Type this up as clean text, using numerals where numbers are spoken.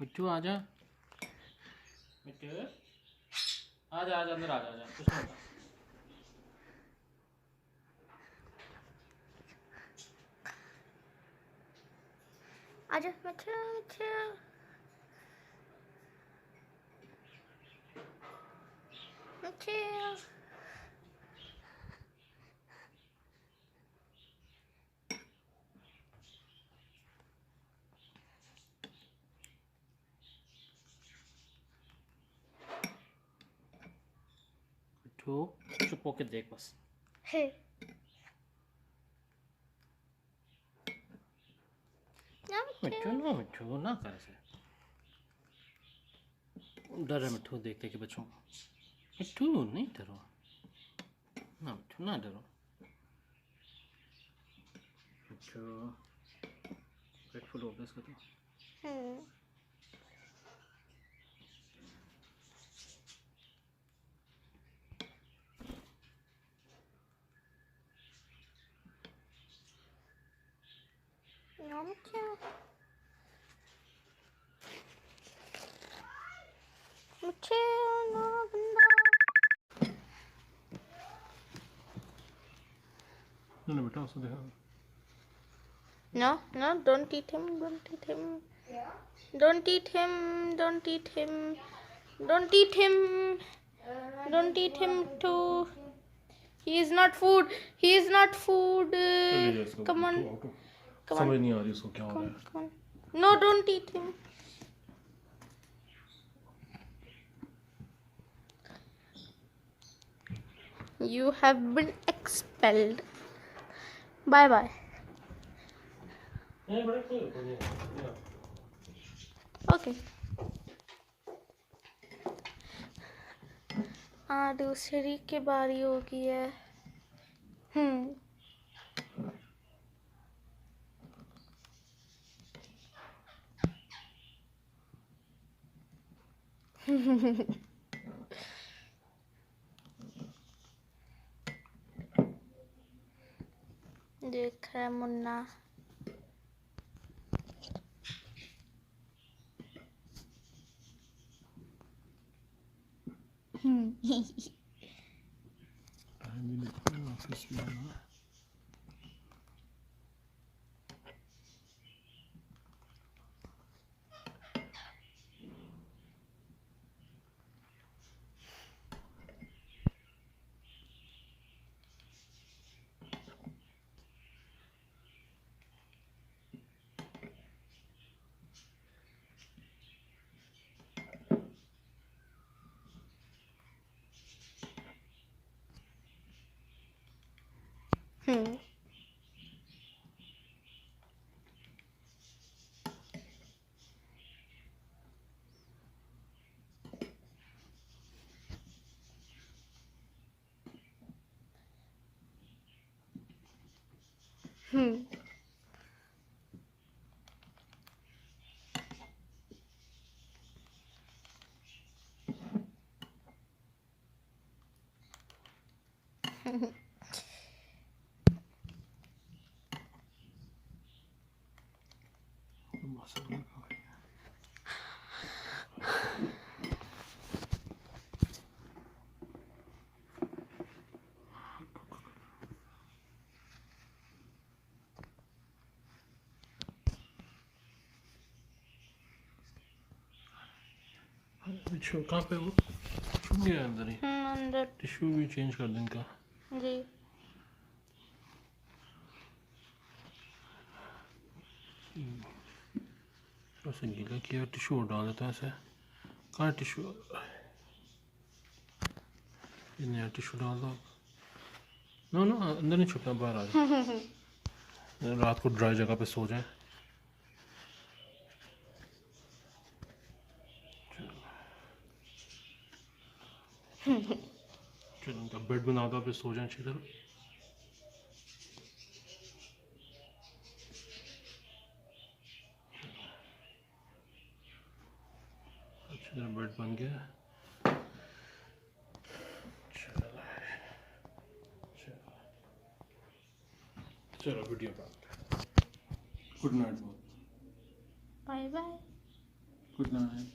मिट्टू आजा, मिट्टू आजा आजा अंदर आजा आजा, कुछ नहीं होता। आजा मिट्टू मिट्टू मिट्टू। मिट्टू चुप होके देख बस। हे मिट्टू ना कर ऐसे। डर है मिट्टू देख देख के बच्चों को। मिट्टू नहीं डरो ना, मिट्टू ना डरो। मिट्टू ग्रेटफुल हो गया इसका तो। मिट्टू मिट्टू ना बंदा। ना बेटा उसको देखा। No, no, don't eat him, don't eat him. Yeah? Don't eat him, don't eat him, don't eat him, don't eat him too. He is not food, he is not food. Come on, come on. समझ नहीं आ रही उसको क्या हो रहा है। Come on. No, don't eat him. You have been expelled. Bye bye. Okay दूसरी की बारी हो गई है। देख रहा है मुन्ना। ऑफिस में ना टिश्यू कहाँ पे वो छुप गया अंदर ही। अंदर टिश्यू भी चेंज कर दें इनका। जी ऐसे गीला किया टिश्यू डाल देता है ऐसे। कहाँ टिश्यू? ये नया टिश्यू डाल दो। नो नो अंदर नहीं छुपना, बाहर आ जाए। रात को ड्राई जगह पे सो जाए। चलो उनका बेड बना दो, पे सो जाए अच्छी तरह। अच्छी तरह बेड बन गया। चलो वीडियो बात। Good night. Bye bye. Good night.